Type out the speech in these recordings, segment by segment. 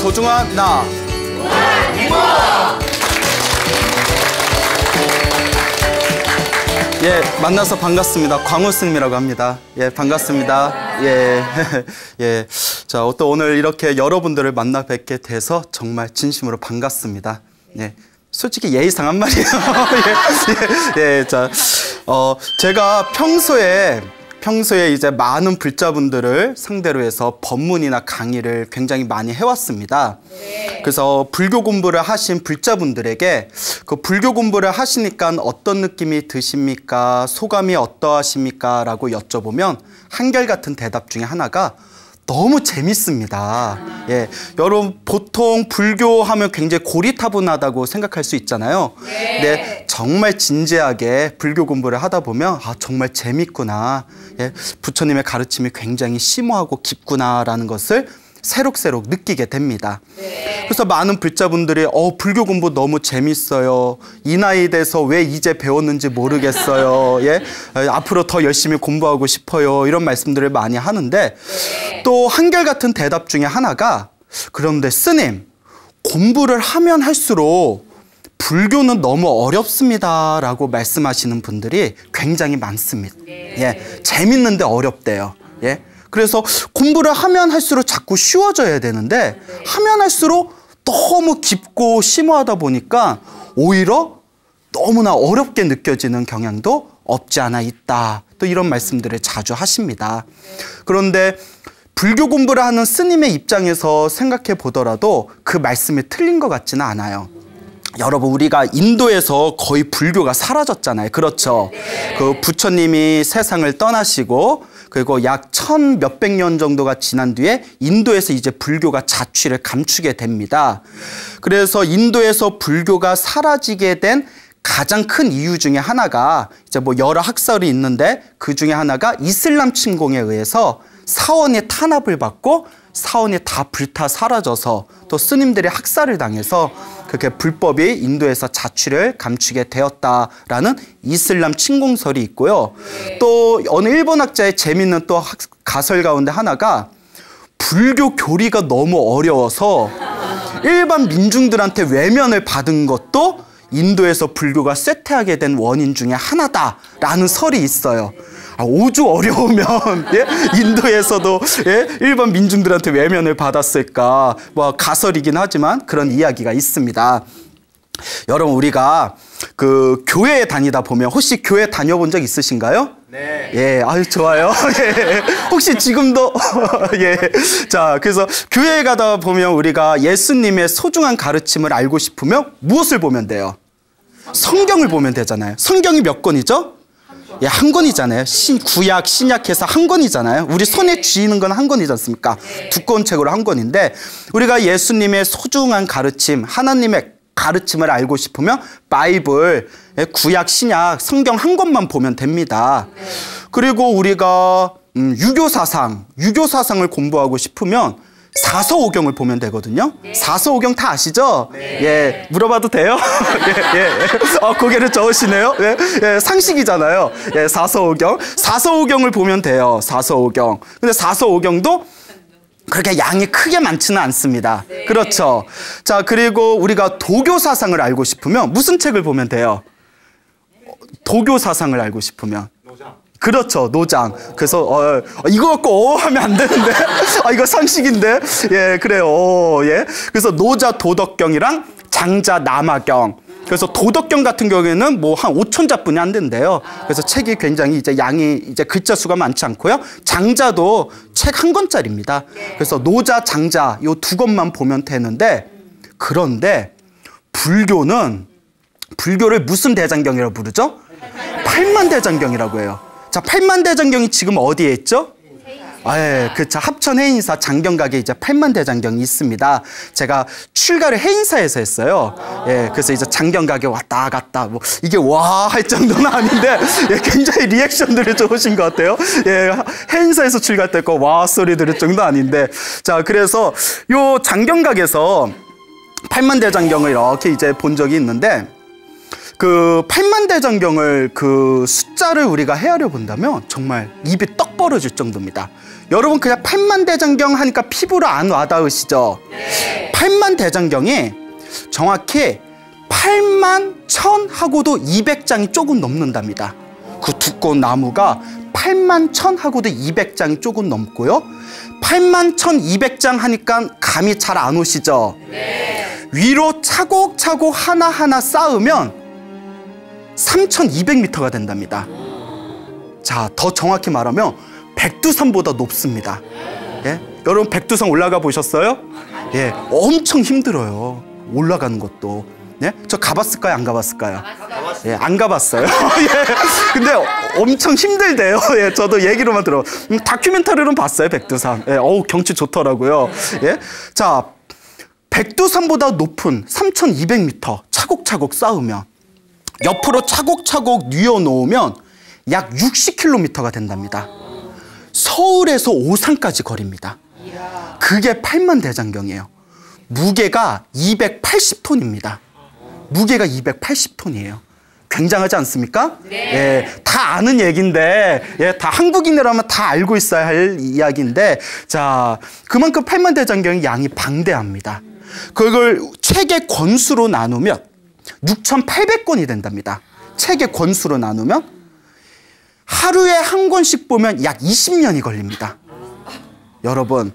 소중한 나. 예, 만나서 반갑습니다. 광호 스님이라고 합니다. 예, 반갑습니다. 예, 예. 자, 또 오늘 이렇게 여러분들을 만나 뵙게 돼서 정말 진심으로 반갑습니다. 예, 솔직히 예의상 한 말이에요. 예, 예, 예. 자, 제가 평소에 이제 많은 불자분들을 상대로 해서 법문이나 강의를 굉장히 많이 해왔습니다. 그래서 불교 공부를 하신 불자분들에게 그 불교 공부를 하시니까 어떤 느낌이 드십니까? 소감이 어떠하십니까? 라고 여쭤보면 한결같은 대답 중에 하나가 너무 재밌습니다. 예, 여러분 보통 불교하면 굉장히 고리타분하다고 생각할 수 있잖아요. 근데 정말 진지하게 불교 공부를 하다 보면 아, 정말 재밌구나. 예, 부처님의 가르침이 굉장히 심오하고 깊구나라는 것을 새록새록 느끼게 됩니다. 그래서 많은 불자분들이 불교 공부 너무 재밌어요. 이 나이 돼서 왜 이제 배웠는지 모르겠어요. 예? 앞으로 더 열심히 공부하고 싶어요. 이런 말씀들을 많이 하는데 또 한결같은 대답 중에 하나가 그런데 스님, 공부를 하면 할수록 불교는 너무 어렵습니다 라고 말씀하시는 분들이 굉장히 많습니다. 예, 재밌는데 어렵대요. 예? 그래서 공부를 하면 할수록 자꾸 쉬워져야 되는데 하면 할수록 너무 깊고 심오하다 보니까 오히려 너무나 어렵게 느껴지는 경향도 없지 않아 있다. 또 이런 말씀들을 자주 하십니다. 그런데 불교 공부를 하는 스님의 입장에서 생각해 보더라도 그 말씀이 틀린 것 같지는 않아요. 여러분, 우리가 인도에서 거의 불교가 사라졌잖아요. 그렇죠? 그 부처님이 세상을 떠나시고 그리고 약 1000몇백 년 정도가 지난 뒤에 인도에서 이제 불교가 자취를 감추게 됩니다. 그래서 인도에서 불교가 사라지게 된 가장 큰 이유 중에 하나가 이제 뭐 여러 학설이 있는데 그 중에 하나가 이슬람 침공에 의해서 사원이 탄압을 받고 사원이 다 불타 사라져서 또 스님들이 학살을 당해서 그렇게 불법이 인도에서 자취를 감추게 되었다라는 이슬람 침공설이 있고요. 또 어느 일본 학자의 재밌는 또 가설 가운데 하나가 불교 교리가 너무 어려워서 일반 민중들한테 외면을 받은 것도 인도에서 불교가 쇠퇴하게 된 원인 중에 하나다라는 설이 있어요. 오죽 어려우면 예? 인도에서도 예? 일반 민중들한테 외면을 받았을까? 뭐 가설이긴 하지만 그런 이야기가 있습니다. 여러분, 우리가 그 교회에 다니다 보면 혹시 교회 다녀본 적 있으신가요? 네. 예, 아유 좋아요. 예. 혹시 지금도 예. 자, 그래서 교회에 가다 보면 우리가 예수님의 소중한 가르침을 알고 싶으면 무엇을 보면 돼요? 성경을 보면 되잖아요. 성경이 몇 권이죠? 예, 한 권이잖아요. 구약, 신약해서 한 권이잖아요. 우리 손에 쥐는 건 한 권이지 않습니까? 두꺼운 책으로 한 권인데 우리가 예수님의 소중한 가르침, 하나님의 가르침을 알고 싶으면 바이블, 구약, 신약, 성경 한 권만 보면 됩니다. 그리고 우리가 유교사상을 공부하고 싶으면 사서오경을 보면 되거든요. 사서오경 다 아시죠? 예, 물어봐도 돼요? 예, 예. 고개를 저으시네요. 예, 예, 상식이잖아요. 예, 사서오경을 보면 돼요. 사서오경. 근데 사서오경도 그렇게 양이 크게 많지는 않습니다. 그렇죠? 자, 그리고 우리가 도교 사상을 알고 싶으면 무슨 책을 보면 돼요? 도교 사상을 알고 싶으면 그렇죠, 노장. 그래서 이거 갖고 하면 안 되는데 이거 상식인데. 예, 그래요. 예. 그래서 노자 도덕경이랑 장자 남아경. 그래서 도덕경 같은 경우에는 뭐 한 5,000자뿐이 안 된대요. 그래서 책이 굉장히 이제 양이 이제 글자 수가 많지 않고요. 장자도 책 한 권짜리입니다. 그래서 노자, 장자 요 두 권만 보면 되는데 그런데 불교를 무슨 대장경이라고 부르죠? 팔만대장경이라고 해요. 자, 팔만대장경이 지금 어디에 있죠? 예, 그쵸. 합천 해인사 장경각에 이제 팔만대장경이 있습니다. 제가 출가를 해인사에서 했어요. 예, 그래서 이제 장경각에 왔다 갔다 뭐 이게 와 할 정도는 아닌데 예, 굉장히 리액션들이 좋으신 것 같아요. 예, 해인사에서 출가할 거 와 소리 들을 정도 아닌데 자, 그래서 요 장경각에서 팔만대장경을 이렇게 이제 본 적이 있는데 그 팔만대장경을 그 숫자를 우리가 헤아려 본다면 정말 입이 떡 벌어질 정도입니다. 여러분 그냥 팔만대장경 하니까 피부로 안 와닿으시죠? 네. 팔만대장경이 정확히 81,000하고도 200장이 조금 넘는답니다. 그 두꺼운 나무가 81,000하고도 200장이 조금 넘고요. 81,200장 하니까 감이 잘 안 오시죠? 네. 위로 차곡차곡 하나하나 쌓으면 3,200m가 된답니다. 자, 더 정확히 말하면 백두산보다 높습니다. 예? 여러분 백두산 올라가 보셨어요? 예, 엄청 힘들어요. 올라가는 것도. 예? 저 가봤을까요? 안 가봤을까요? 예, 안 가봤어요. 예, 근데 엄청 힘들대요. 예, 저도 얘기로만 들어. 다큐멘터리로는 봤어요, 백두산. 예, 어우, 경치 좋더라고요. 예? 자, 백두산보다 높은 3,200m 차곡차곡 쌓으면 옆으로 차곡차곡 뉘어놓으면 약 60km가 된답니다. 서울에서 오산까지 거리입니다. 그게 팔만대장경이에요. 무게가 280톤입니다. 무게가 280톤이에요. 굉장하지 않습니까? 네. 예, 다 아는 얘기인데, 예, 다 한국인이라면 다 알고 있어야 할 이야기인데, 자, 그만큼 팔만대장경의 양이 방대합니다. 그걸 책의 권수로 나누면 6,800권이 된답니다. 책의 권수로 나누면 하루에 한 권씩 보면 약 20년이 걸립니다. 여러분,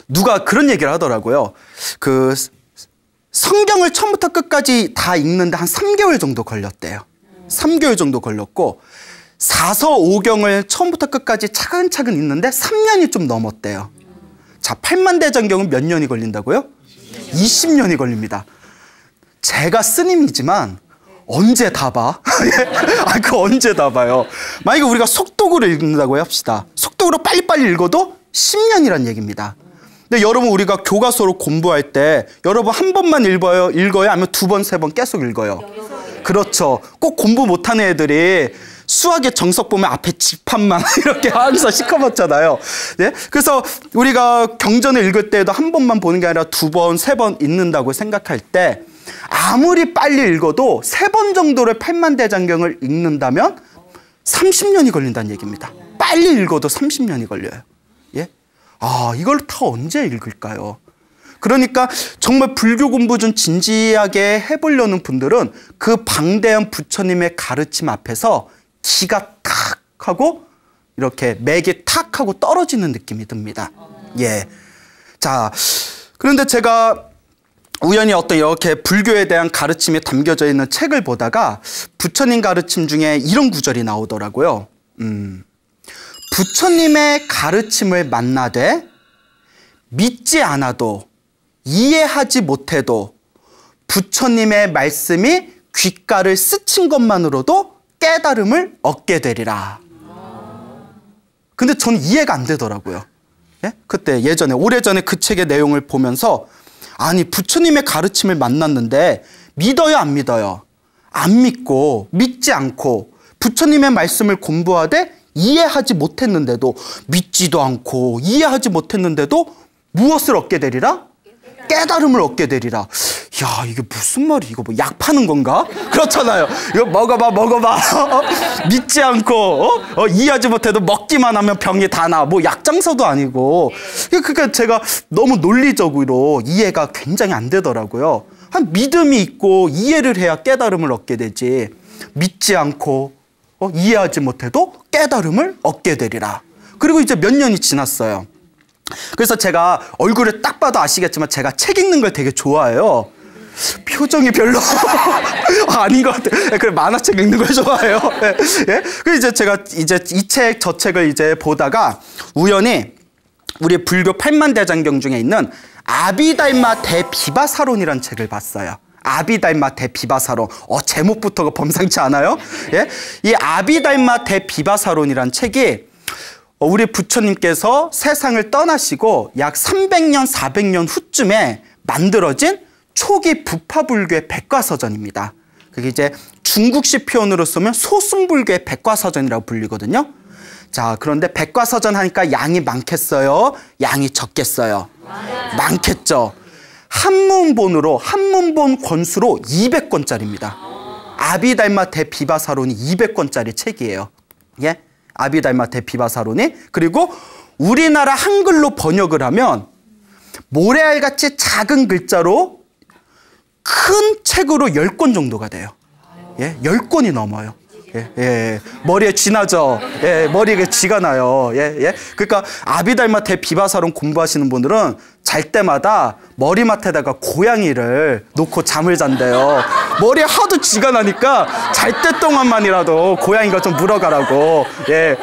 누가 그런 얘기를 하더라고요. 그 성경을 처음부터 끝까지 다 읽는데 한 3개월 정도 걸렸대요. 3개월 정도 걸렸고 사서 5경을 처음부터 끝까지 차근차근 읽는데 3년이 좀 넘었대요. 자, 팔만대장경은 몇 년이 걸린다고요? 20년이 걸립니다. 제가 스님이지만 언제 다 봐? 아, 그 언제 다 봐요? 만약에 우리가 속독으로 읽는다고 합시다. 속독으로 빨리빨리 읽어도 10년이란 얘기입니다. 근데 여러분 우리가 교과서로 공부할 때 여러분 한 번만 읽어요? 아니면 두 번, 세 번 계속 읽어요? 그렇죠. 꼭 공부 못하는 애들이 수학의 정석 보면 앞에 집합만 이렇게 항상 시커멓잖아요. 네? 그래서 우리가 경전을 읽을 때도 한 번만 보는 게 아니라 두 번, 세 번 읽는다고 생각할 때 아무리 빨리 읽어도 3번 정도를 팔만대장경을 읽는다면 30년이 걸린다는 얘기입니다. 빨리 읽어도 30년이 걸려요. 예? 아, 이걸 다 언제 읽을까요? 그러니까 정말 불교 공부 좀 진지하게 해보려는 분들은 그 방대한 부처님의 가르침 앞에서 기가 탁 하고 이렇게 맥이 탁 하고 떨어지는 느낌이 듭니다. 예. 자, 그런데 제가 우연히 어떤 이렇게 불교에 대한 가르침이 담겨져 있는 책을 보다가 부처님 가르침 중에 이런 구절이 나오더라고요. 부처님의 가르침을 만나되 믿지 않아도 이해하지 못해도 부처님의 말씀이 귓가를 스친 것만으로도 깨달음을 얻게 되리라. 근데 전 이해가 안 되더라고요. 예? 그때 예전에 오래전에 그 책의 내용을 보면서 아니 부처님의 가르침을 만났는데 믿어요 안 믿어요? 안 믿고 믿지 않고 부처님의 말씀을 공부하되 이해하지 못했는데도 믿지도 않고 이해하지 못했는데도 무엇을 얻게 되리라? 깨달음을 얻게 되리라. 야, 이게 무슨 말이 이거 뭐 약 파는 건가? 그렇잖아요. 이거 먹어봐. 믿지 않고 이해하지 못해도 먹기만 하면 병이 다 나. 뭐 약장사도 아니고. 그러니까 제가 너무 논리적으로 이해가 굉장히 안 되더라고요. 한 믿음이 있고 이해를 해야 깨달음을 얻게 되지. 믿지 않고 이해하지 못해도 깨달음을 얻게 되리라. 그리고 이제 몇 년이 지났어요. 그래서 제가 얼굴을 딱 봐도 아시겠지만 제가 책 읽는 걸 되게 좋아해요. 표정이 별로 아닌 것 같아요. 그래, 만화책 읽는 걸 좋아해요. 예? 그래서 이제 제가 이제 이 책, 저 책을 이제 보다가 우연히 우리 불교 팔만대장경 중에 있는 아비달마 대비바사론이라는 책을 봤어요. 아비달마 대비바사론. 제목부터가 범상치 않아요? 예? 이 아비달마 대비바사론이라는 책이 우리 부처님께서 세상을 떠나시고 약 300년, 400년 후쯤에 만들어진 초기 부파불교의 백과사전입니다. 그게 이제 중국식 표현으로 쓰면 소승불교의 백과사전이라고 불리거든요. 자, 그런데 백과사전 하니까 양이 많겠어요? 양이 적겠어요? 많겠죠. 한문본 권수로 200권짜리입니다. 아비달마 대비바사론이 200권짜리 책이에요. 예? 아비달마 대비바사론이. 그리고 우리나라 한글로 번역을 하면 모래알같이 작은 글자로 큰 책으로 10권 정도가 돼요. 예? 10권이 넘어요. 예, 예, 머리에 쥐나죠. 예, 머리에 쥐가 나요. 예, 예. 그러니까 아비달마 대비바사론 공부하시는 분들은 잘 때마다 머리맡에다가 고양이를 놓고 잠을 잔대요. 머리에 하도 쥐가 나니까 잘 때 동안만이라도 고양이가 좀 물어가라고. 예,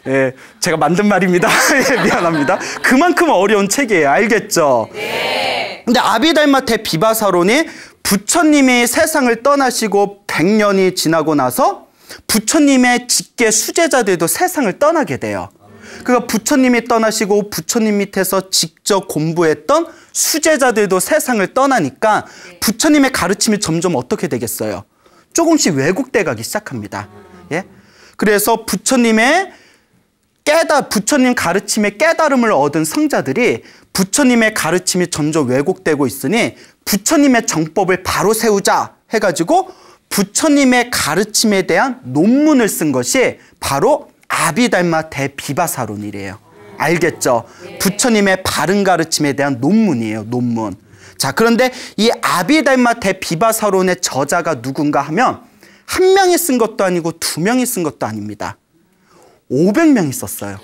예, 제가 만든 말입니다. 예, 미안합니다. 그만큼 어려운 책이에요. 알겠죠? 네. 근데 아비달마 대비바사론이 부처님이 세상을 떠나시고 100년이 지나고 나서 부처님의 직계 수제자들도 세상을 떠나게 돼요. 그러니까 부처님이 떠나시고 부처님 밑에서 직접 공부했던 수제자들도 세상을 떠나니까 부처님의 가르침이 점점 어떻게 되겠어요? 조금씩 왜곡돼 가기 시작합니다. 예? 그래서 부처님 가르침의 깨달음을 얻은 성자들이 부처님의 가르침이 점점 왜곡되고 있으니 부처님의 정법을 바로 세우자 해가지고 부처님의 가르침에 대한 논문을 쓴 것이 바로 아비달마 대비바사론이래요. 알겠죠? 네. 부처님의 바른 가르침에 대한 논문이에요. 논문. 자, 그런데 이 아비달마 대비바사론의 저자가 누군가 하면 한 명이 쓴 것도 아니고 2명이 쓴 것도 아닙니다. 500명이 썼어요.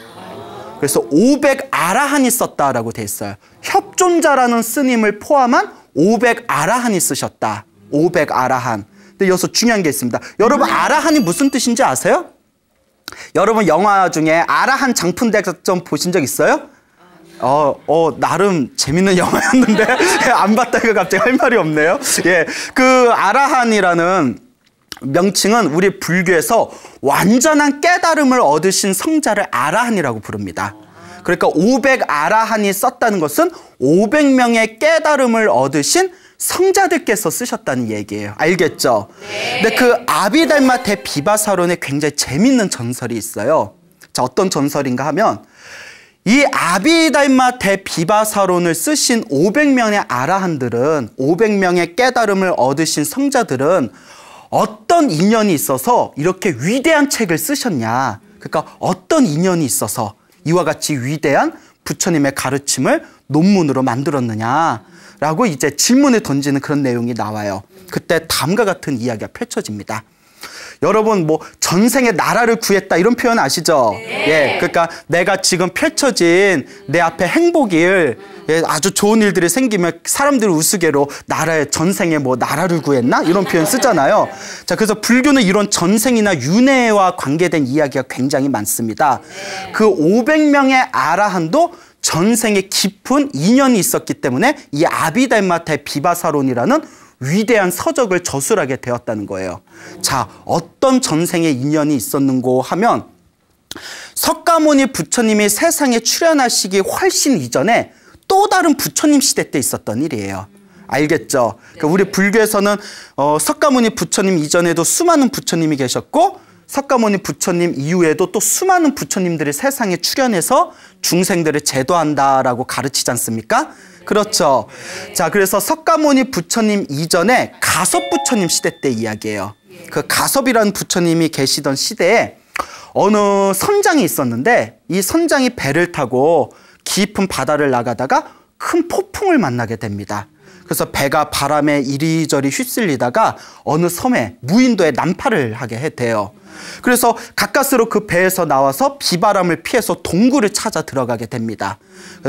그래서 500아라한이 썼다라고 돼 있어요. 협존자라는 스님을 포함한 500아라한이 쓰셨다. 500아라한. 근데 여기서 중요한 게 있습니다. 여러분 아라한이 무슨 뜻인지 아세요? 여러분 영화 중에 아라한 장풍대작전 보신 적 있어요? 나름 재밌는 영화였는데 안 봤다니까 갑자기 할 말이 없네요. 예, 그 아라한이라는 명칭은 우리 불교에서 완전한 깨달음을 얻으신 성자를 아라한이라고 부릅니다. 그러니까 500아라한이 썼다는 것은 500명의 깨달음을 얻으신 성자들께서 쓰셨다는 얘기예요. 알겠죠? 네. 근데 그 아비달마 대비바사론에 굉장히 재밌는 전설이 있어요. 자, 어떤 전설인가 하면 이 아비달마 대비바사론을 쓰신 500명의 아라한들은 500명의 깨달음을 얻으신 성자들은 어떤 인연이 있어서 이렇게 위대한 책을 쓰셨냐. 그러니까 어떤 인연이 있어서 이와 같이 위대한 부처님의 가르침을 논문으로 만들었느냐라고 이제 질문을 던지는 그런 내용이 나와요. 그때 다음과 같은 이야기가 펼쳐집니다. 여러분 뭐 전생에 나라를 구했다 이런 표현 아시죠? 네. 예, 그러니까 내가 지금 펼쳐진 내 앞에 행복일 아주 좋은 일들이 생기면 사람들을 우스개로 전생에 뭐 나라를 구했나? 이런 표현 쓰잖아요. 자, 그래서 불교는 이런 전생이나 윤회와 관계된 이야기가 굉장히 많습니다. 그 500명의 아라한도 전생에 깊은 인연이 있었기 때문에 이 아비달마 대비바사론이라는 위대한 서적을 저술하게 되었다는 거예요. 자, 어떤 전생에 인연이 있었는고 하면 석가모니 부처님이 세상에 출현하시기 훨씬 이전에 또 다른 부처님 시대 때 있었던 일이에요. 알겠죠? 그러니까 우리 불교에서는 석가모니 부처님 이전에도 수많은 부처님이 계셨고 석가모니 부처님 이후에도 또 수많은 부처님들이 세상에 출현해서 중생들을 제도한다라고 가르치지 않습니까? 그렇죠. 자, 그래서 석가모니 부처님 이전에 가섭 부처님 시대 때 이야기예요. 그 가섭이라는 부처님이 계시던 시대에 어느 선장이 있었는데 이 선장이 배를 타고 깊은 바다를 나가다가 큰 폭풍을 만나게 됩니다. 그래서 배가 바람에 이리저리 휩쓸리다가 어느 섬에 무인도에 난파를 하게 돼요. 그래서 가까스로 그 배에서 나와서 비바람을 피해서 동굴을 찾아 들어가게 됩니다.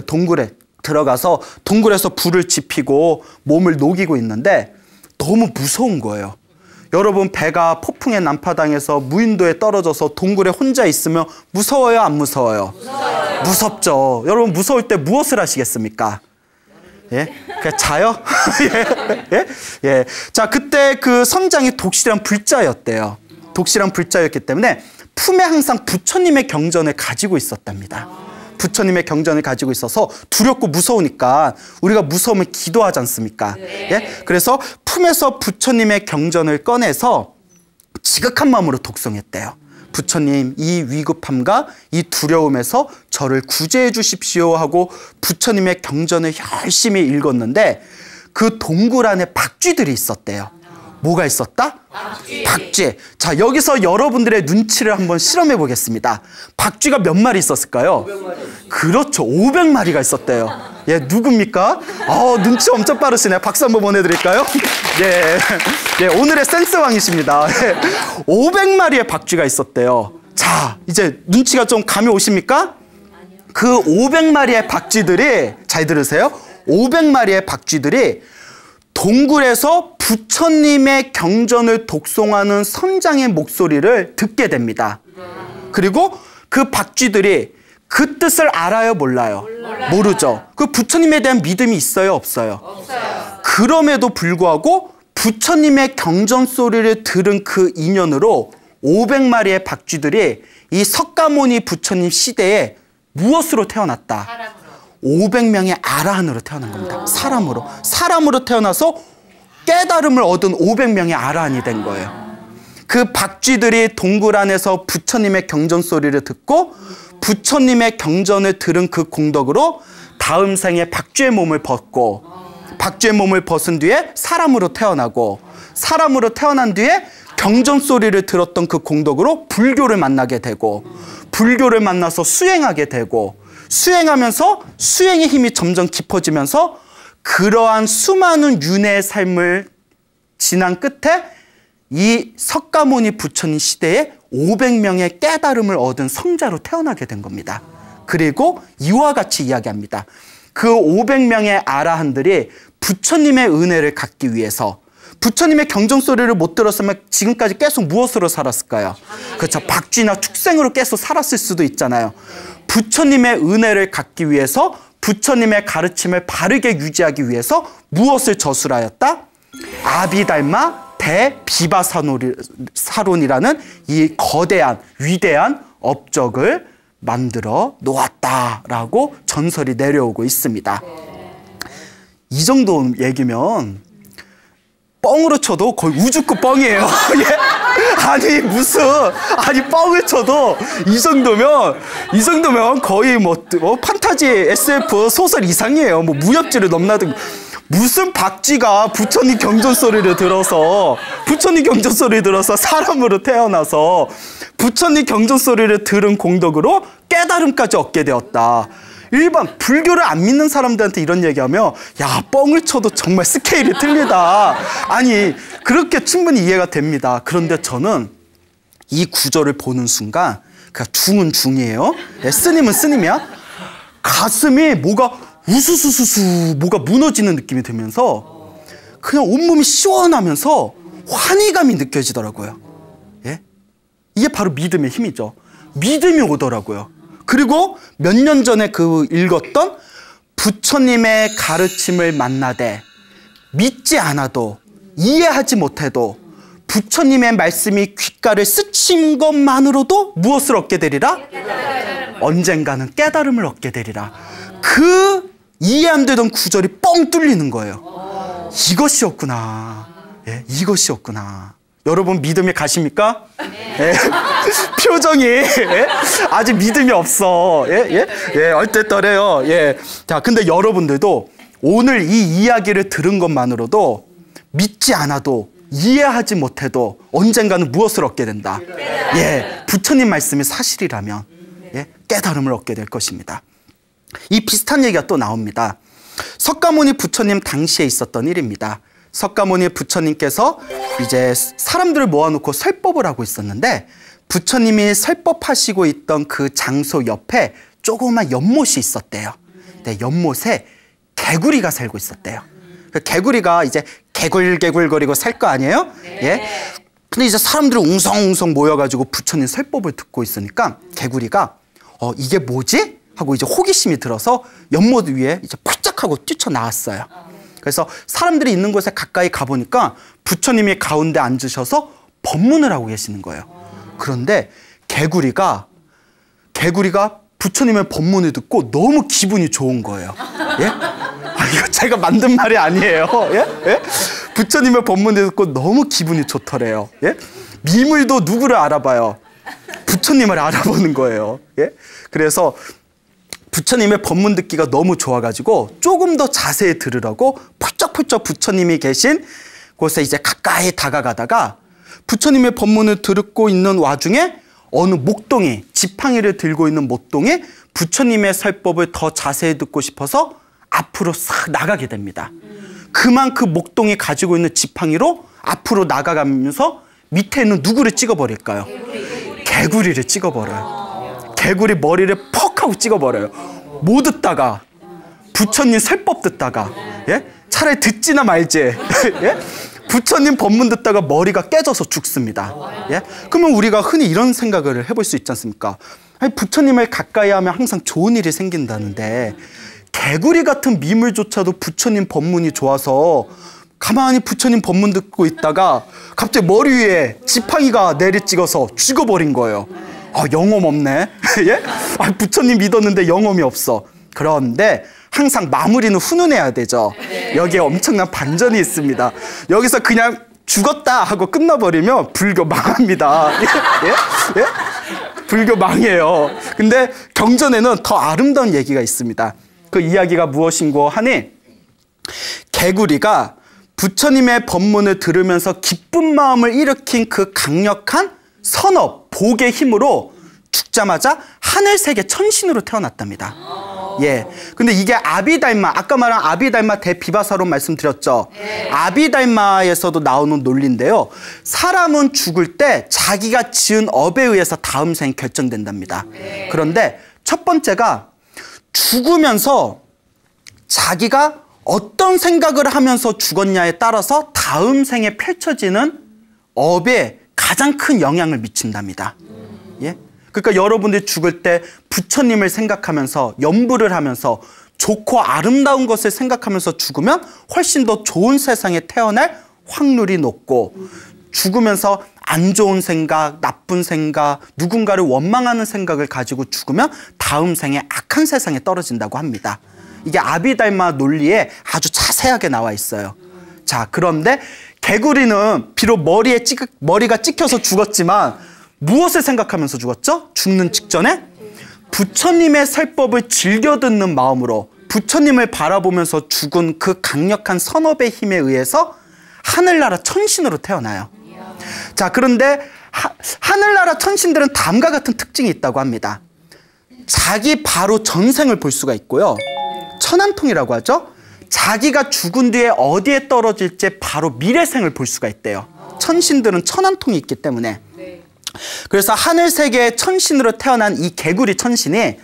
동굴에 들어가서 동굴에서 불을 지피고 몸을 녹이고 있는데 너무 무서운 거예요. 여러분 배가 폭풍에 난파당해서 무인도에 떨어져서 동굴에 혼자 있으면 무서워요, 안 무서워요? 무서워요. 무섭죠. 여러분 무서울 때 무엇을 하시겠습니까? 예? 그냥 자요? 예? 예? 예. 자, 그때 그 선장이 독실한 불자였대요. 독실한 불자였기 때문에 품에 항상 부처님의 경전을 가지고 있었답니다. 부처님의 경전을 가지고 있어서 두렵고 무서우니까 우리가 무서우면 기도하지 않습니까? 네. 예? 그래서 품에서 부처님의 경전을 꺼내서 지극한 마음으로 독송했대요. 부처님, 이 위급함과 이 두려움에서 저를 구제해 주십시오 하고 부처님의 경전을 열심히 읽었는데 그 동굴 안에 박쥐들이 있었대요. 뭐가 있었다? 박쥐. 자, 여기서 여러분들의 눈치를 한번 실험해 보겠습니다. 박쥐가 몇 마리 있었을까요? 500마리. 그렇죠. 500마리가 있었대요. 예, 누굽니까? 눈치 엄청 빠르시네요. 박수 한번 보내드릴까요? 예, 예, 오늘의 센스왕이십니다. 예, 500마리의 박쥐가 있었대요. 자, 이제 눈치가 좀 감이 오십니까? 그 500마리의 박쥐들이, 잘 들으세요. 500마리의 박쥐들이 동굴에서 부처님의 경전을 독송하는 선장의 목소리를 듣게 됩니다. 그리고 그 박쥐들이 그 뜻을 알아요, 몰라요? 모르죠. 그 부처님에 대한 믿음이 있어요, 없어요? 없어요. 그럼에도 불구하고 부처님의 경전 소리를 들은 그 인연으로 500마리의 박쥐들이 이 석가모니 부처님 시대에 무엇으로 태어났다? 사람으로. 500명의 아라한으로 태어난 겁니다. 사람으로 태어나서 깨달음을 얻은 500명의 아라한이 된 거예요. 그 박쥐들이 동굴 안에서 부처님의 경전 소리를 듣고 부처님의 경전을 들은 그 공덕으로 다음 생에 박쥐의 몸을 벗고, 박쥐의 몸을 벗은 뒤에 사람으로 태어나고, 사람으로 태어난 뒤에 경전 소리를 들었던 그 공덕으로 불교를 만나게 되고, 불교를 만나서 수행하게 되고, 수행하면서 수행의 힘이 점점 깊어지면서 그러한 수많은 윤회의 삶을 지난 끝에 이 석가모니 부처님 시대에 500명의 깨달음을 얻은 성자로 태어나게 된 겁니다. 그리고 이와 같이 이야기합니다. 그 500명의 아라한들이 부처님의 은혜를 갖기 위해서, 부처님의 경전 소리를 못 들었으면 지금까지 계속 무엇으로 살았을까요? 그렇죠. 박쥐나 축생으로 계속 살았을 수도 있잖아요. 부처님의 은혜를 갖기 위해서, 부처님의 가르침을 바르게 유지하기 위해서 무엇을 저술하였다? 아비달마 대비바사론이라는 이 거대한 위대한 업적을 만들어 놓았다라고 전설이 내려오고 있습니다. 이 정도 얘기면 뻥으로 쳐도 거의 우주급 뻥이에요. 아니 뻥을 쳐도 이 정도면 거의 뭐 판타지 SF 소설 이상이에요. 뭐 무협지를 넘나든. 무슨 박쥐가 부처님 경전 소리를 들어서 사람으로 태어나서 부처님 경전 소리를 들은 공덕으로 깨달음까지 얻게 되었다. 일반 불교를 안 믿는 사람들한테 이런 얘기하면 야, 뻥을 쳐도 정말 스케일이 틀리다. 아니, 그렇게 충분히 이해가 됩니다. 그런데 저는 이 구절을 보는 순간, 그러니까 중은 중이에요. 스님은 스님이야. 가슴이 뭐가 우수수수수 뭐가 무너지는 느낌이 들면서 그냥 온몸이 시원하면서 환희감이 느껴지더라고요. 예? 이게 바로 믿음의 힘이죠. 믿음이 오더라고요. 그리고 몇 년 전에 읽었던 부처님의 가르침을 만나되 믿지 않아도, 이해하지 못해도 부처님의 말씀이 귓가를 스친 것만으로도 무엇을 얻게 되리라? 언젠가는 깨달음을 얻게 되리라. 그 이해 안 되던 구절이 뻥 뚫리는 거예요. 이것이었구나. 예, 이것이었구나. 여러분 믿음이 가십니까? 예. 표정이 아직 믿음이 없어. 얼떨떨해요. 자, 근데 여러분들도 오늘 이 이야기를 들은 것만으로도 믿지 않아도, 이해하지 못해도 언젠가는 무엇을 얻게 된다? 부처님 말씀이 사실이라면 깨달음을 얻게 될 것입니다. 이 비슷한 얘기가 또 나옵니다. 석가모니 부처님 당시에 있었던 일입니다. 석가모니 부처님께서 이제 사람들을 모아놓고 설법을 하고 있었는데, 부처님이 설법하시고 있던 그 장소 옆에 조그만 연못이 있었대요. 네, 연못에 개구리가 살고 있었대요. 그 개구리가 이제 개굴개굴거리고 살 거 아니에요? 근데 이제 사람들이 웅성웅성 모여가지고 부처님 설법을 듣고 있으니까 개구리가 이게 뭐지? 하고 이제 호기심이 들어서 연못 위에 이제 폴짝하고 뛰쳐나왔어요. 그래서 사람들이 있는 곳에 가까이 가보니까 부처님이 가운데 앉으셔서 법문을 하고 계시는 거예요. 그런데 개구리가 부처님의 법문을 듣고 너무 기분이 좋은 거예요. 이거 제가 만든 말이 아니에요. 부처님의 법문을 듣고 너무 기분이 좋더래요. 미물도 누구를 알아봐요? 부처님을 알아보는 거예요. 그래서 부처님의 법문 듣기가 너무 좋아가지고 조금 더 자세히 들으라고 펄쩍펄쩍 부처님이 계신 곳에 이제 가까이 다가가다가 부처님의 법문을 듣고 있는 와중에 어느 목동이, 지팡이를 들고 있는 목동이 부처님의 설법을 더 자세히 듣고 싶어서 앞으로 싹 나가게 됩니다. 그만 그 목동이 가지고 있는 지팡이로 앞으로 나가가면서 밑에 있는 누구를 찍어버릴까요? 개구리를 찍어버려요. 개구리 머리를 퍽 하고 찍어버려요. 못 듣다가, 부처님 설법 듣다가, 예? 차라리 듣지나 말지. 예? 부처님 법문 듣다가 머리가 깨져서 죽습니다. 예? 그러면 우리가 흔히 이런 생각을 해볼 수 있지 않습니까? 아니, 부처님을 가까이 하면 항상 좋은 일이 생긴다는데 개구리 같은 미물조차도 부처님 법문이 좋아서 가만히 부처님 법문 듣고 있다가 갑자기 머리 위에 지팡이가 내리찍어서 죽어버린 거예요. 아, 영험 없네. 예? 아, 부처님 믿었는데 영험이 없어. 그런데 항상 마무리는 훈훈해야 되죠. 여기에 엄청난 반전이 있습니다. 여기서 그냥 죽었다 하고 끝나버리면 불교 망합니다. 예? 예? 불교 망해요. 근데 경전에는 더 아름다운 얘기가 있습니다. 그 이야기가 무엇인고 하니, 개구리가 부처님의 법문을 들으면서 기쁜 마음을 일으킨 그 강력한 선업, 복의 힘으로 죽자마자 하늘세계 천신으로 태어났답니다. 예. 근데 이게 아비달마, 아까 말한 아비달마 대비바사론 말씀드렸죠. 아비달마에서도 나오는 논리인데요. 사람은 죽을 때 자기가 지은 업에 의해서 다음 생이 결정된답니다. 그런데 첫 번째가 죽으면서 자기가 어떤 생각을 하면서 죽었냐에 따라서 다음 생에 펼쳐지는 업에 가장 큰 영향을 미친답니다. 예? 그러니까 여러분들이 죽을 때 부처님을 생각하면서 염불을 하면서 좋고 아름다운 것을 생각하면서 죽으면 훨씬 더 좋은 세상에 태어날 확률이 높고, 죽으면서 안 좋은 생각, 나쁜 생각, 누군가를 원망하는 생각을 가지고 죽으면 다음 생에 악한 세상에 떨어진다고 합니다. 이게 아비달마 논리에 아주 자세하게 나와 있어요. 자, 그런데 개구리는 비록 머리가 찍혀서 죽었지만 무엇을 생각하면서 죽었죠? 죽는 직전에 부처님의 설법을 즐겨 듣는 마음으로 부처님을 바라보면서 죽은 그 강력한 선업의 힘에 의해서 하늘나라 천신으로 태어나요. 자, 그런데 하늘나라 천신들은 다음과 같은 특징이 있다고 합니다. 자기 바로 전생을 볼 수가 있고요. 천안통이라고 하죠. 자기가 죽은 뒤에 어디에 떨어질지 바로 미래생을 볼 수가 있대요. 천신들은 천안통이 있기 때문에. 그래서 하늘세계의 천신으로 태어난 이 개구리 천신이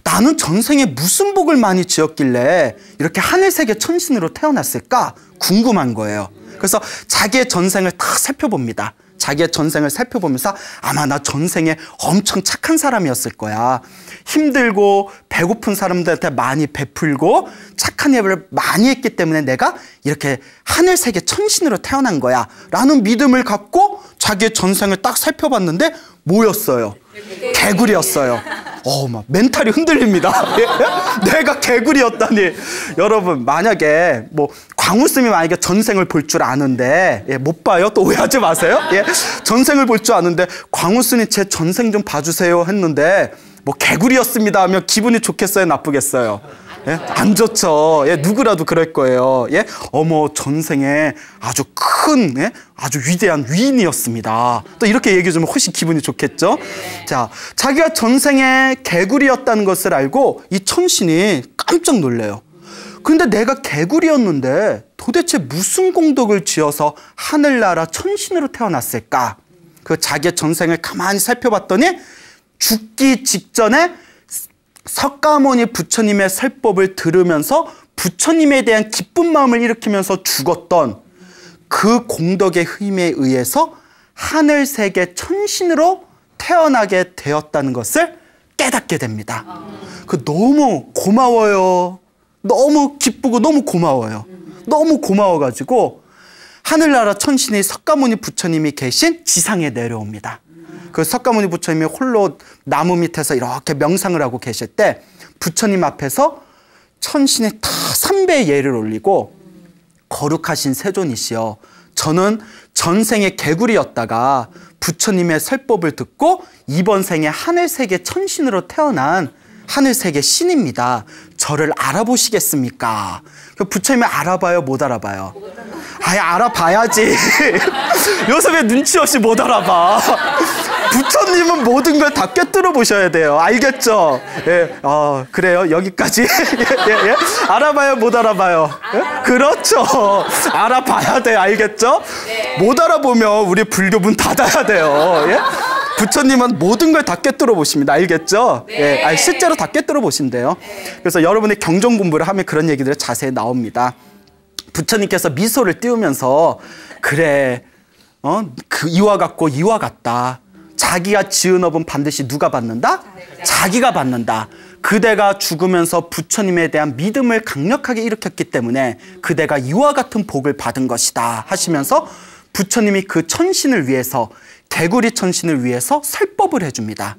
나는 전생에 무슨 복을 많이 지었길래 이렇게 하늘세계 천신으로 태어났을까 궁금한 거예요. 그래서 자기의 전생을 다 살펴봅니다. 자기의 전생을 살펴보면서 아마 나 전생에 엄청 착한 사람이었을 거야. 힘들고 배고픈 사람들한테 많이 베풀고 착한 예를 많이 했기 때문에 내가 이렇게 하늘세계 천신으로 태어난 거야 라는 믿음을 갖고 자기의 전생을 딱 살펴봤는데 뭐였어요? 개구리였어요. 막 멘탈이 흔들립니다. 내가 개구리였다니. 여러분, 만약에 뭐 광우스님이 만약에 전생을 볼 줄 아는데 못 봐요? 또 오해하지 마세요. 전생을 볼 줄 아는데 광우스님 제 전생 좀 봐주세요 했는데 뭐 개구리였습니다 하면 기분이 좋겠어요? 나쁘겠어요? 안 좋죠. 누구라도 그럴 거예요. 어머, 전생에 아주 큰, 아주 위대한 위인이었습니다. 또 이렇게 얘기해주면 훨씬 기분이 좋겠죠. 자, 자기가 전생에 개구리였다는 것을 알고 이 천신이 깜짝 놀래요. 근데 내가 개구리였는데 도대체 무슨 공덕을 지어서 하늘나라 천신으로 태어났을까? 그 자기의 전생을 가만히 살펴봤더니 죽기 직전에 석가모니 부처님의 설법을 들으면서 부처님에 대한 기쁜 마음을 일으키면서 죽었던 그 공덕의 힘에 의해서 하늘세계 천신으로 태어나게 되었다는 것을 깨닫게 됩니다. 그 너무 고마워요. 너무 기쁘고 너무 고마워요. 너무 고마워가지고 하늘나라 천신이 석가모니 부처님이 계신 지상에 내려옵니다. 그 석가모니 부처님이 홀로 나무 밑에서 이렇게 명상을 하고 계실 때 부처님 앞에서 천신이 다 삼배의 예를 올리고, 거룩하신 세존이시여, 저는 전생에 개구리였다가 부처님의 설법을 듣고 이번 생에 하늘세계 천신으로 태어난 하늘색의 신입니다. 저를 알아보시겠습니까? 부처님을 알아봐요, 못 알아봐요? 아예 알아봐야지. 요새 왜 눈치 없이 못 알아봐? 부처님은 모든 걸 다 꿰뚫어 보셔야 돼요. 알겠죠? 예, 그래요. 여기까지. 예, 예. 알아봐요, 못 알아봐요? 예? 그렇죠. 알아봐야 돼. 알겠죠? 못 알아보면 우리 불교 문 닫아야 돼요. 예? 부처님은 모든 걸 다 꿰뚫어 보십니다. 알겠죠? 예, 실제로 다 꿰뚫어 보신대요. 그래서 여러분의 경전 공부를 하면 그런 얘기들이 자세히 나옵니다. 부처님께서 미소를 띄우면서 그래, 그 이와 같고 이와 같다. 자기가 지은 업은 반드시 누가 받는다? 자기가 받는다. 그대가 죽으면서 부처님에 대한 믿음을 강력하게 일으켰기 때문에 그대가 이와 같은 복을 받은 것이다 하시면서 부처님이 그 천신을 위해서, 개구리 천신을 위해서 설법을 해줍니다.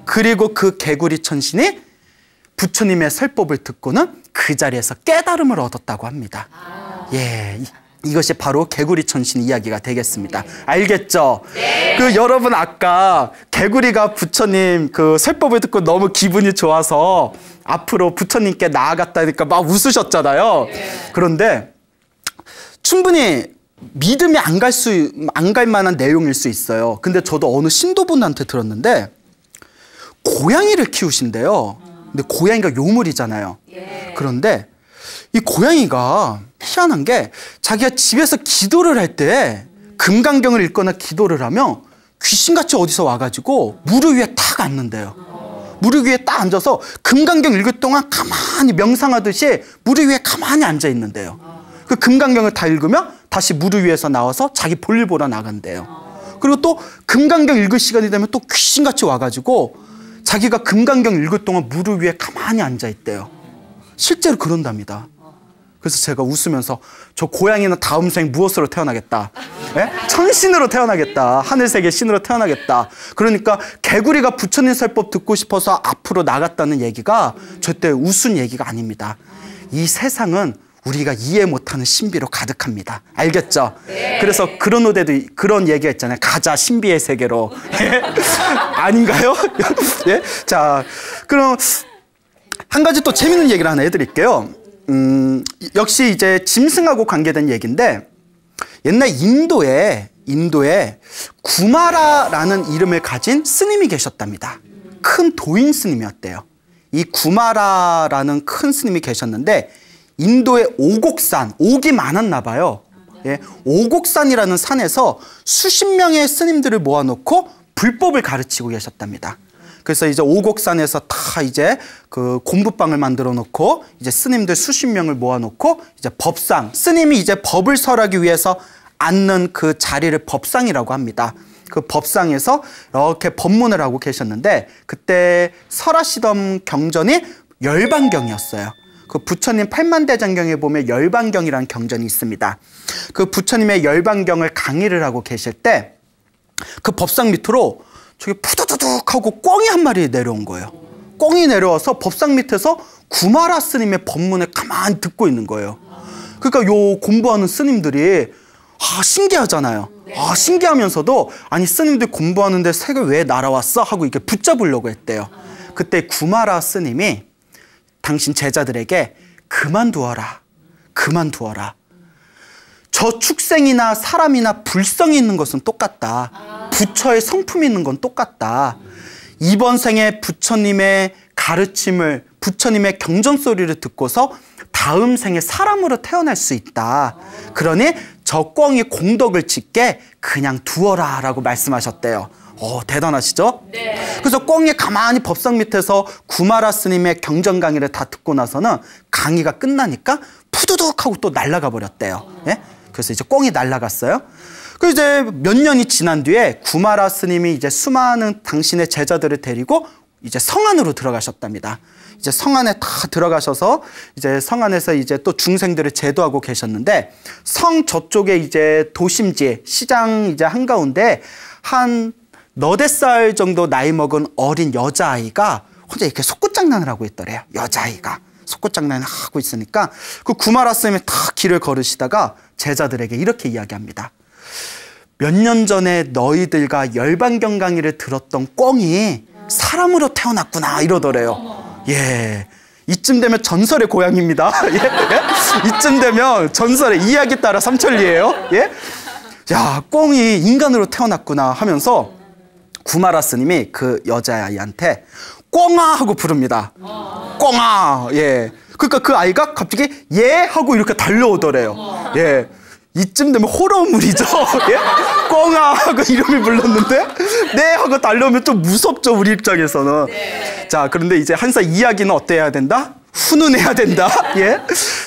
그리고 그 개구리 천신이 부처님의 설법을 듣고는 그 자리에서 깨달음을 얻었다고 합니다. 예, 이것이 바로 개구리 천신 이야기가 되겠습니다. 알겠죠? 그 여러분 아까 개구리가 부처님 그 설법을 듣고 너무 기분이 좋아서 앞으로 부처님께 나아갔다니까 막 웃으셨잖아요. 그런데 충분히 믿음이 안 갈 만한 내용일 수 있어요. 근데 저도 어느 신도분한테 들었는데 고양이를 키우신대요. 근데 고양이가 요물이잖아요. 그런데 이 고양이가 희한한 게 자기가 집에서 기도를 할 때 금강경을 읽거나 기도를 하면 귀신같이 어디서 와가지고 무릎 위에 탁 앉는데요. 무릎 위에 딱 앉아서 금강경 읽을 동안 가만히 명상하듯이 무릎 위에 가만히 앉아 있는데요. 그 금강경을 다 읽으면 다시 무릎 위에서 나와서 자기 볼일 보러 나간대요. 그리고 또 금강경 읽을 시간이 되면 또 귀신같이 와가지고 자기가 금강경 읽을 동안 무릎 위에 가만히 앉아 있대요. 실제로 그런답니다. 그래서 제가 웃으면서 저 고양이는 다음 생 무엇으로 태어나겠다? 예? 천신으로 태어나겠다. 하늘색의 신으로 태어나겠다. 그러니까 개구리가 부처님 설법 듣고 싶어서 앞으로 나갔다는 얘기가 절대 웃은 얘기가 아닙니다. 이 세상은 우리가 이해 못하는 신비로 가득합니다. 알겠죠? 그래서 그런 노래도 그런 얘기가 있잖아요. 가자 신비의 세계로. 예? 아닌가요? 예? 자, 그럼 한 가지 또 재밌는 얘기를 하나 해드릴게요. 역시 이제 짐승하고 관계된 얘기인데 옛날 인도에 구마라라는 이름을 가진 스님이 계셨답니다. 큰 도인 스님이었대요. 이 구마라라는 큰 스님이 계셨는데 인도의 오곡산, 옥이 많았나 봐요. 예, 오곡산이라는 산에서 수십 명의 스님들을 모아놓고 불법을 가르치고 계셨답니다. 그래서 이제 오곡산에서 다 이제 그 공부방을 만들어 놓고 이제 스님들 수십 명을 모아놓고 이제 법상, 스님이 이제 법을 설하기 위해서 앉는 그 자리를 법상이라고 합니다. 그 법상에서 이렇게 법문을 하고 계셨는데 그때 설하시던 경전이 열반경이었어요. 그 부처님 팔만대장경에 보면 열반경이라는 경전이 있습니다. 그 부처님의 열반경을 강의를 하고 계실 때 그 법상 밑으로 저기 푸두두둑 하고 꿩이 한 마리 내려온 거예요. 꿩이 내려와서 법상 밑에서 구마라 스님의 법문을 가만히 듣고 있는 거예요. 그러니까 요 공부하는 스님들이 신기하잖아요. 신기하면서도 아니 스님들 공부하는데 새가 왜 날아왔어? 하고 이렇게 붙잡으려고 했대요. 그때 구마라 스님이 당신 제자들에게 그만두어라. 그만두어라. 저 축생이나 사람이나 불성이 있는 것은 똑같다. 부처의 성품이 있는 건 똑같다. 이번 생에 부처님의 가르침을, 부처님의 경전 소리를 듣고서 다음 생에 사람으로 태어날 수 있다. 그러니 저 꿩이 공덕을 짓게 그냥 두어라 라고 말씀하셨대요. 대단하시죠? 네. 그래서 꿩이 가만히 법상 밑에서 구마라 스님의 경전 강의를 다 듣고 나서는 강의가 끝나니까 푸두둑 하고 또 날아가 버렸대요. 예? 그래서 이제 꿩이 날아갔어요. 그 이제 몇 년이 지난 뒤에 구마라 스님이 이제 수많은 당신의 제자들을 데리고 이제 성 안으로 들어가셨답니다. 이제 성 안에 다 들어가셔서 이제 성 안에서 이제 또 중생들을 제도하고 계셨는데 성 저쪽에 이제 도심지 시장 이제 한가운데 한 4-5살 정도 나이 먹은 어린 여자아이가 혼자 이렇게 속꿉장난을 하고 있더래요. 여자아이가 속꿉장난을 하고 있으니까 그 구마라 스님이 다 길을 걸으시다가 제자들에게 이렇게 이야기합니다. 몇 년 전에 너희들과 열반경 강의를 들었던 꿩이 사람으로 태어났구나 이러더래요. 예. 이쯤 되면 전설의 고향입니다. 예? 예? 이쯤 되면 전설의 이야기 따라 삼천리예요. 예? 야, 꽁이 인간으로 태어났구나 하면서 구마라 스님이 그 여자아이한테 꽁아 하고 부릅니다. 꽁아. 예. 그러니까 그 아이가 갑자기 예 하고 이렇게 달려오더래요. 예. 이쯤 되면 호러물이죠. 예? 꽁아 하고 이름을 불렀는데 네 하고 달려오면 좀 무섭죠, 우리 입장에서는. 네. 자, 그런데 이제 한사 이야기는 어때야 된다? 훈훈해야 된다. 예?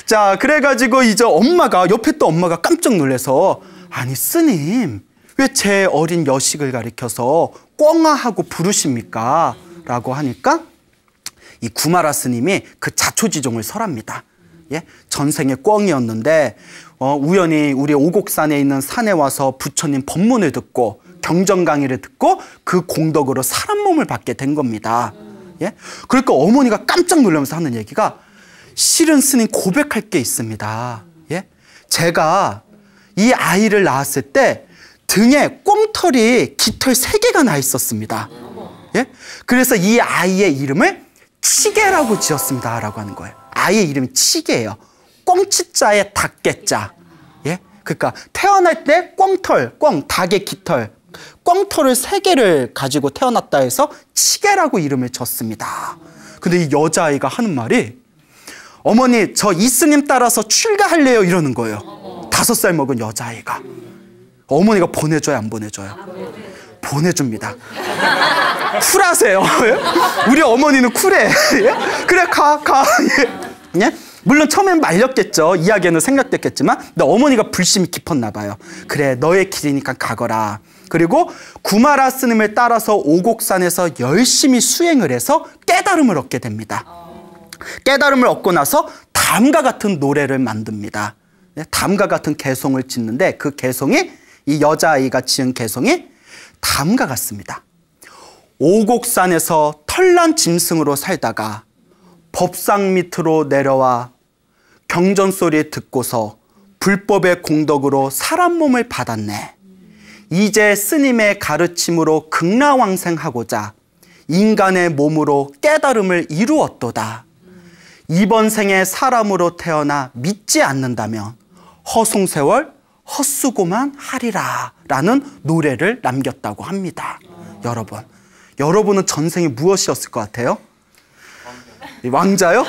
자, 그래가지고 이제 옆에 또 엄마가 깜짝 놀라서 아니 스님 왜 제 어린 여식을 가리켜서 꽁아 하고 부르십니까? 라고 하니까 이 구마라 스님이 그 자초지종을 설합니다. 예? 전생에 꽁이었는데 우연히 우리 오곡산에 있는 산에 와서 부처님 법문을 듣고 경전 강의를 듣고 그 공덕으로 사람 몸을 받게 된 겁니다. 예? 그러니까 어머니가 깜짝 놀라면서 하는 얘기가 실은 스님 고백할 게 있습니다. 예? 제가 이 아이를 낳았을 때 등에 꽁털이 깃털 3개가 나 있었습니다. 예? 그래서 이 아이의 이름을 치개라고 지었습니다. 라고 하는 거예요. 아이의 이름이 치개예요. 꽁치자에 닭개자. 예? 그러니까 태어날 때 꽁털, 닭의 깃털, 꽁털을 3개를 가지고 태어났다 해서 치개라고 이름을 졌습니다. 근데 이 여자아이가 하는 말이 어머니 저 이스님 따라서 출가할래요 이러는 거예요. 5살 먹은 여자아이가. 어머니가 보내줘요 안 보내줘요? 보내줍니다. 쿨하세요. 우리 어머니는 쿨해. 그래 가. 예? 물론 처음엔 말렸겠죠. 이야기는 생략됐겠지만 근데 어머니가 불심이 깊었나 봐요. 그래 너의 길이니까 가거라. 그리고 구마라 스님을 따라서 오곡산에서 열심히 수행을 해서 깨달음을 얻게 됩니다. 깨달음을 얻고 나서 다음과 같은 노래를 만듭니다. 다음과 같은 개송을 짓는데 그 개송이 이 여자아이가 지은 개송이 다음과 같습니다. 오곡산에서 털난 짐승으로 살다가 법상 밑으로 내려와 경전 소리 듣고서 불법의 공덕으로 사람 몸을 받았네. 이제 스님의 가르침으로 극락왕생하고자 인간의 몸으로 깨달음을 이루었도다. 이번 생에 사람으로 태어나 믿지 않는다면 허송세월 헛수고만 하리라 라는 노래를 남겼다고 합니다. 여러분은 전생이 무엇이었을 것 같아요? 왕자요?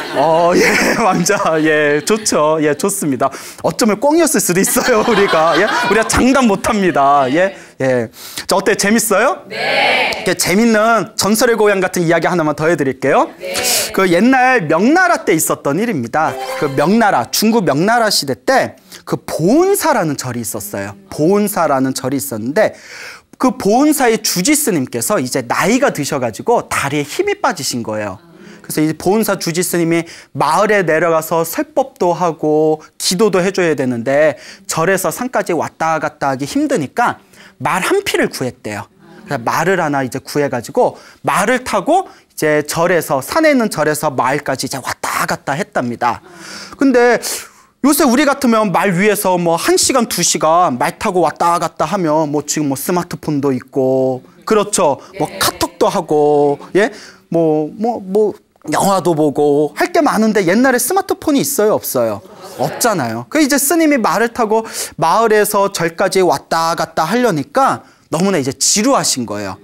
예, 왕자. 예, 좋죠. 예, 좋습니다. 어쩌면 꽁이었을 수도 있어요, 우리가. 예, 우리가 장담 못 합니다. 예, 예. 자, 어때? 재밌어요? 네. 재밌는 전설의 고향 같은 이야기 하나만 더 해드릴게요. 네. 그 옛날 명나라 때 있었던 일입니다. 그 중국 명나라 시대 때 그 보은사라는 절이 있었어요. 보은사라는 절이 있었는데 그 보은사의 주지스님께서 이제 나이가 드셔가지고 다리에 힘이 빠지신 거예요. 그래서 이 보은사 주지스님이 마을에 내려가서 설법도 하고 기도도 해줘야 되는데 절에서 산까지 왔다 갔다 하기 힘드니까 말 한 피를 구했대요. 그래서 말을 하나 이제 구해가지고 말을 타고 이제 산에 있는 절에서 마을까지 이제 왔다 갔다 했답니다. 근데 요새 우리 같으면 말 위에서 뭐 1시간, 2시간 말 타고 왔다 갔다 하면 뭐 지금 뭐 스마트폰도 있고 그렇죠. 뭐 카톡도 하고 예? 뭐 영화도 보고 할 게 많은데 옛날에 스마트폰이 있어요, 없어요? 없잖아요. 그 이제 스님이 말을 타고 마을에서 절까지 왔다 갔다 하려니까 너무나 이제 지루하신 거예요.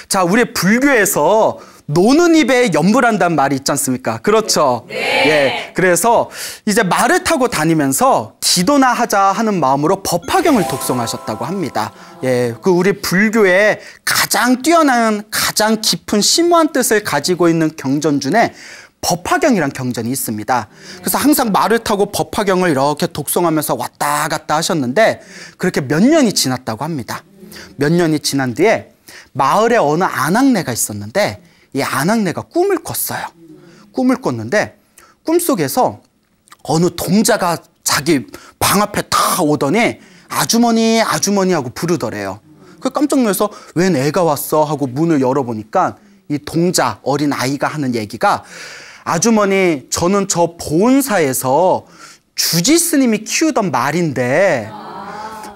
자, 우리 불교에서 노는 입에 연불한다는 말이 있지 않습니까? 그렇죠. 네. 예. 그래서 이제 말을 타고 다니면서 기도나 하자 하는 마음으로 법화경을 독송하셨다고 합니다. 예. 그 우리 불교의 가장 뛰어난, 가장 깊은 심오한 뜻을 가지고 있는 경전 중에 법화경이란 경전이 있습니다. 그래서 항상 말을 타고 법화경을 이렇게 독송하면서 왔다 갔다 하셨는데 그렇게 몇 년이 지났다고 합니다. 몇 년이 지난 뒤에 마을에 어느 아낙네가 있었는데 이 아낙네가 꿈을 꿨어요. 꿈을 꿨는데 꿈속에서 어느 동자가 자기 방 앞에 다 오더니 아주머니 아주머니 하고 부르더래요. 그 깜짝 놀라서 웬 애가 왔어 하고 문을 열어보니까 이 동자 어린 아이가 하는 얘기가 아주머니 저는 저 보은사에서 주지스님이 키우던 말인데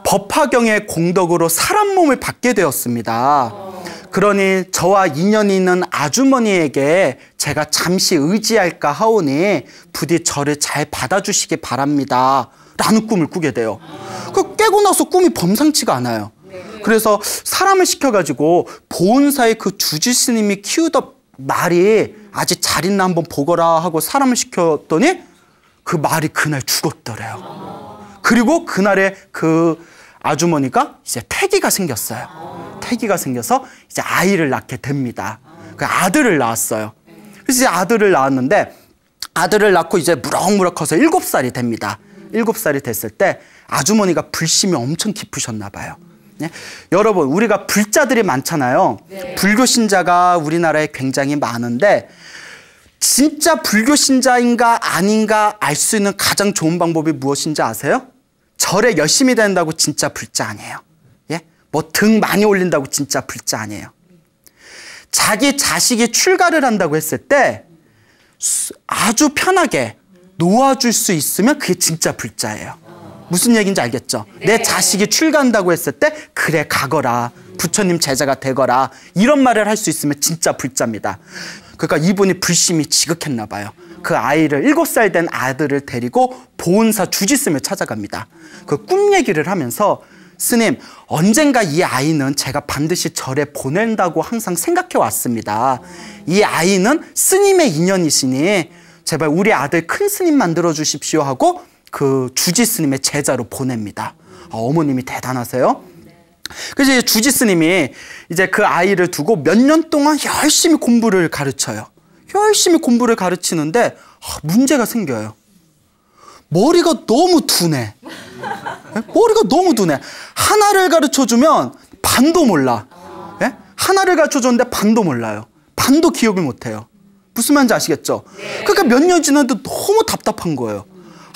법화경의 공덕으로 사람 몸을 받게 되었습니다. 그러니 저와 인연이 있는 아주머니에게 제가 잠시 의지할까 하오니 부디 저를 잘 받아주시기 바랍니다. 라는 꿈을 꾸게 돼요. 그 깨고 나서 꿈이 범상치가 않아요. 그래서 사람을 시켜가지고 보은사의 그 주지스님이 키우던 말이 아직 잘 있나 한번 보거라 하고 사람을 시켰더니 그 말이 그날 죽었더래요. 그리고 그날에 그 아주머니가 이제 태기가 생겼어요. 태기가 생겨서 이제 아이를 낳게 됩니다. 그 아들을 낳았어요. 그래서 이제 아들을 낳았는데 아들을 낳고 이제 무럭무럭 커서 7살이 됩니다. 7살이 됐을 때 아주머니가 불심이 엄청 깊으셨나 봐요. 네? 여러분, 우리가 불자들이 많잖아요. 네. 불교 신자가 우리나라에 굉장히 많은데 진짜 불교 신자인가 아닌가 알 수 있는 가장 좋은 방법이 무엇인지 아세요? 절에 열심히 다닌다고 진짜 불자 아니에요. 예? 뭐 등 많이 올린다고 진짜 불자 아니에요. 자기 자식이 출가를 한다고 했을 때 아주 편하게 놓아줄 수 있으면 그게 진짜 불자예요. 무슨 얘기인지 알겠죠? 네. 내 자식이 출가한다고 했을 때 그래 가거라, 부처님 제자가 되거라, 이런 말을 할 수 있으면 진짜 불자입니다. 그러니까 이분이 불심이 지극했나 봐요. 그 아이를 7살 된 아들을 데리고 보은사 주지스님을 찾아갑니다. 그 꿈 얘기를 하면서 스님, 언젠가 이 아이는 제가 반드시 절에 보낸다고 항상 생각해 왔습니다. 이 아이는 스님의 인연이시니 제발 우리 아들 큰 스님 만들어 주십시오 하고 그 주지스님의 제자로 보냅니다. 어머님이 대단하세요. 그래서 주지스님이 이제 그 아이를 두고 몇 년 동안 열심히 공부를 가르쳐요. 열심히 공부를 가르치는데 문제가 생겨요. 머리가 너무 둔해. 머리가 너무 둔해. 하나를 가르쳐주면 반도 몰라. 예? 하나를 가르쳐줬는데 반도 몰라요. 반도 기억을 못해요. 무슨 말인지 아시겠죠? 그러니까 몇 년 지났는데 너무 답답한 거예요.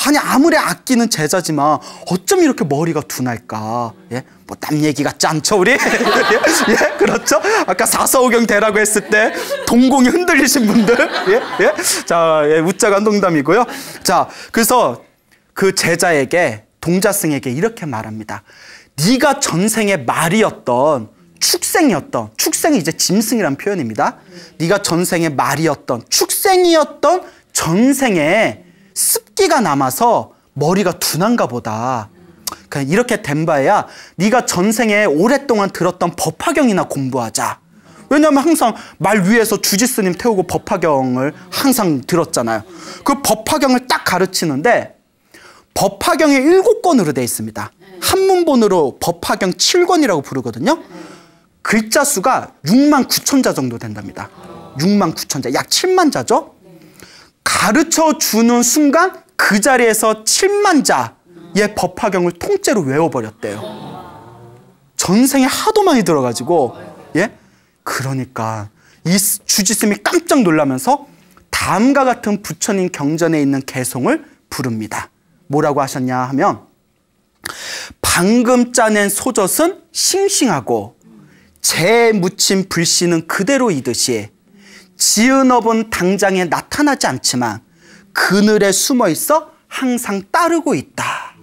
아니 아무리 아끼는 제자지만 어쩜 이렇게 머리가 둔할까? 예? 뭐 남 얘기 같지 않죠 우리? 예? 그렇죠? 아까 사서오경 대라고 했을 때 동공이 흔들리신 분들, 예? 예? 자, 예, 웃자간 농담이고요. 자, 그래서 그 제자에게 동자승에게 이렇게 말합니다. 네가 전생에 말이었던 축생이었던, 축생이 이제 짐승이란 표현입니다. 네가 전생에 말이었던 축생이었던 전생에 습기가 남아서 머리가 둔한가 보다. 그러니까 이렇게 된 바에야 네가 전생에 오랫동안 들었던 법화경이나 공부하자. 왜냐하면 항상 말 위에서 주지스님 태우고 법화경을 항상 들었잖아요. 그 법화경을 딱 가르치는데 법화경이 7권으로 되어 있습니다. 한문본으로 법화경 7권이라고 부르거든요. 글자 수가 69,000자 정도 된답니다. 69,000자, 약 7만 자죠. 가르쳐주는 순간 그 자리에서 7만 자의 법화경을 통째로 외워버렸대요. 전생에 하도 많이 들어가지고, 예? 그러니까 이 주지스님이 깜짝 놀라면서 다음과 같은 부처님 경전에 있는 개송을 부릅니다. 뭐라고 하셨냐 하면, 방금 짜낸 소젖은 싱싱하고 재에 묻힌 불씨는 그대로이듯이 지은 업은 당장에 나타나지 않지만 그늘에 숨어 있어 항상 따르고 있다.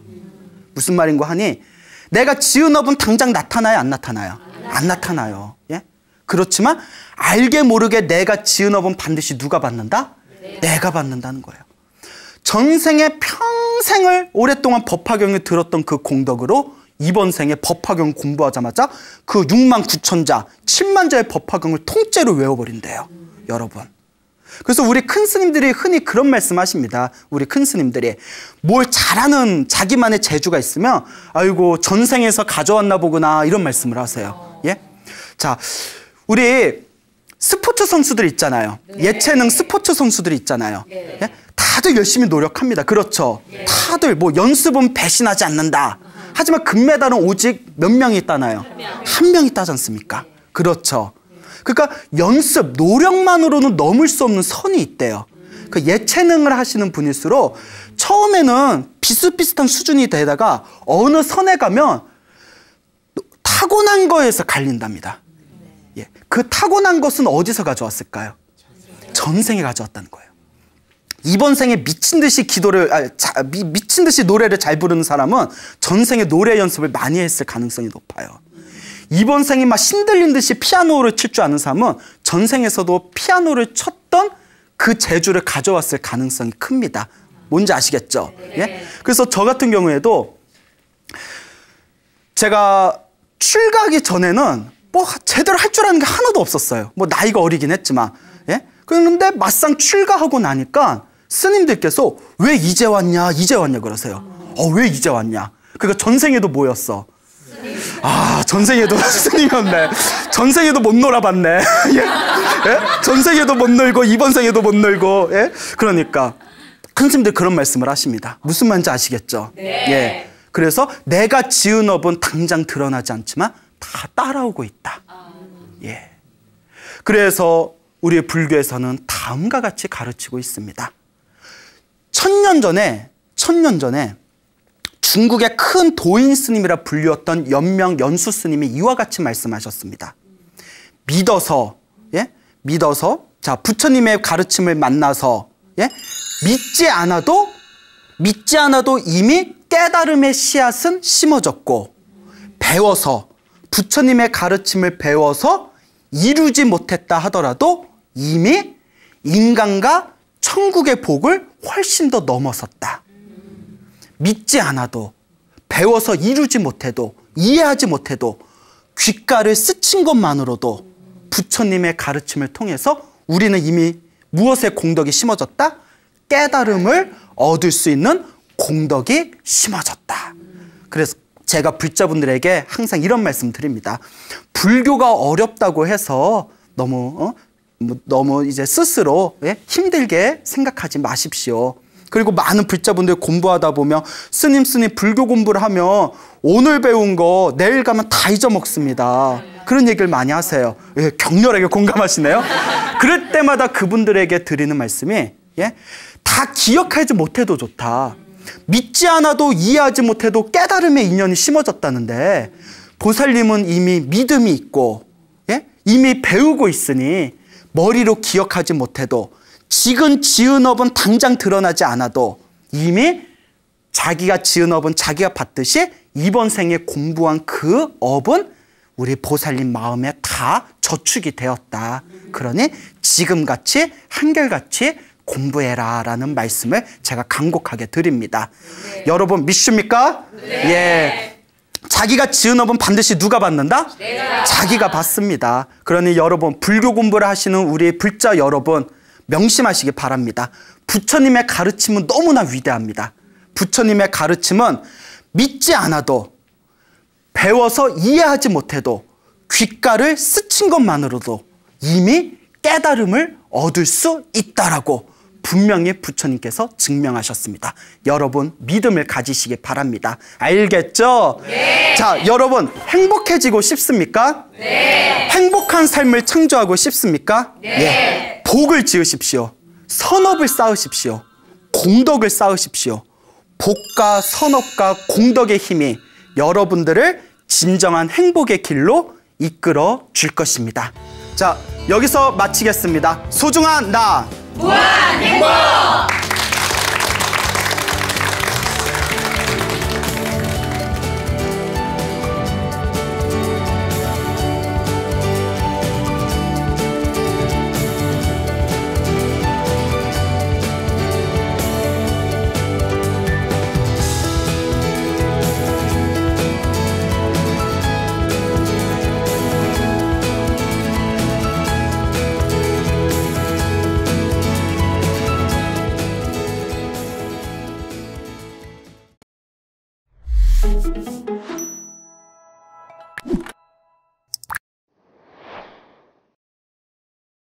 무슨 말인고 하니 내가 지은 업은 당장 나타나요, 안 나타나요? 안 나타나요. 예? 그렇지만 알게 모르게 내가 지은 업은 반드시 누가 받는다? 내가 받는다는 거예요. 전생에 평생을 오랫동안 법화경을 들었던 그 공덕으로 이번 생에 법화경 공부하자마자 그 69,000자, 7만 자의 법화경을 통째로 외워버린대요. 여러분. 그래서 우리 큰 스님들이 흔히 그런 말씀 하십니다. 우리 큰 스님들이 뭘 잘하는 자기만의 재주가 있으면 아이고 전생에서 가져왔나 보구나 이런 말씀을 하세요. 예? 자, 우리 스포츠 선수들 있잖아요. 예체능 스포츠 선수들 있잖아요. 예? 다들 열심히 노력합니다. 그렇죠? 다들 뭐 연습은 배신하지 않는다. 하지만 금메달은 오직 몇 명이 따나요? 한 명이 따지 않습니까? 그렇죠. 그러니까 연습, 노력만으로는 넘을 수 없는 선이 있대요. 그 예체능을 하시는 분일수록 처음에는 비슷비슷한 수준이 되다가 어느 선에 가면 타고난 거에서 갈린답니다. 예. 그 타고난 것은 어디서 가져왔을까요? 전생에 가져왔다는 거예요. 이번 생에 미친 듯이 미친 듯이 노래를 잘 부르는 사람은 전생에 노래 연습을 많이 했을 가능성이 높아요. 이번 생이 막 신들린 듯이 피아노를 칠 줄 아는 사람은 전생에서도 피아노를 쳤던 그 재주를 가져왔을 가능성이 큽니다. 뭔지 아시겠죠? 예? 그래서 저 같은 경우에도 제가 출가하기 전에는 뭐 제대로 할 줄 아는 게 하나도 없었어요. 뭐 나이가 어리긴 했지만. 예? 그런데 막상 출가하고 나니까 스님들께서 왜 이제 왔냐, 이제 왔냐 그러세요. 왜 이제 왔냐? 그러니까 전생에도 뭐였어? 아, 전생에도 스님이었네. 전생에도 못 놀아봤네. 예? 예? 전생에도 못 놀고 이번 생에도 못 놀고. 예? 그러니까 큰 스님들 그런 말씀을 하십니다. 무슨 말인지 아시겠죠? 네. 예. 그래서 내가 지은 업은 당장 드러나지 않지만 다 따라오고 있다. 예. 그래서 우리 불교에서는 다음과 같이 가르치고 있습니다. 천년 전에 중국의 큰 도인 스님이라 불리웠던 연명 연수 스님이 이와 같이 말씀하셨습니다. 믿어서, 예? 믿어서, 자, 부처님의 가르침을 만나서, 예? 믿지 않아도 이미 깨달음의 씨앗은 심어졌고, 배워서, 부처님의 가르침을 배워서 이루지 못했다 하더라도 이미 인간과 천국의 복을 훨씬 더 넘어섰다. 믿지 않아도, 배워서 이루지 못해도, 이해하지 못해도 귓가를 스친 것만으로도 부처님의 가르침을 통해서 우리는 이미 무엇의 공덕이 심어졌다? 깨달음을 얻을 수 있는 공덕이 심어졌다. 그래서 제가 불자분들에게 항상 이런 말씀 드립니다. 불교가 어렵다고 해서 너무 이제 스스로 힘들게 생각하지 마십시오. 그리고 많은 불자분들 공부하다 보면 스님 불교 공부를 하면 오늘 배운 거 내일 가면 다 잊어먹습니다. 그런 얘기를 많이 하세요. 예, 격렬하게 공감하시네요. 그럴 때마다 그분들에게 드리는 말씀이 다 기억하지 못해도 좋다. 믿지 않아도 이해하지 못해도 깨달음의 인연이 심어졌다는데 보살님은 이미 믿음이 있고 이미 배우고 있으니 머리로 기억하지 못해도 지금 지은 업은 당장 드러나지 않아도 이미 자기가 지은 업은 자기가 받듯이 이번 생에 공부한 그 업은 우리 보살님 마음에 다 저축이 되었다. 그러니 지금같이 한결같이 공부해라 라는 말씀을 제가 간곡하게 드립니다. 네. 여러분 믿습니까? 네. 예. 자기가 지은 업은 반드시 누가 받는다? 네. 자기가 받습니다. 그러니 여러분 불교 공부를 하시는 우리 불자 여러분 명심하시기 바랍니다. 부처님의 가르침은 너무나 위대합니다. 부처님의 가르침은 믿지 않아도 배워서 이해하지 못해도 귓가를 스친 것만으로도 이미 깨달음을 얻을 수 있다라고 분명히 부처님께서 증명하셨습니다. 여러분 믿음을 가지시기 바랍니다. 알겠죠? 네. 자, 여러분 행복해지고 싶습니까? 네. 행복한 삶을 창조하고 싶습니까? 네. 예. 복을 지으십시오. 선업을 쌓으십시오. 공덕을 쌓으십시오. 복과 선업과 공덕의 힘이 여러분들을 진정한 행복의 길로 이끌어 줄 것입니다. 자, 여기서 마치겠습니다. 소중한 나 무한 행복!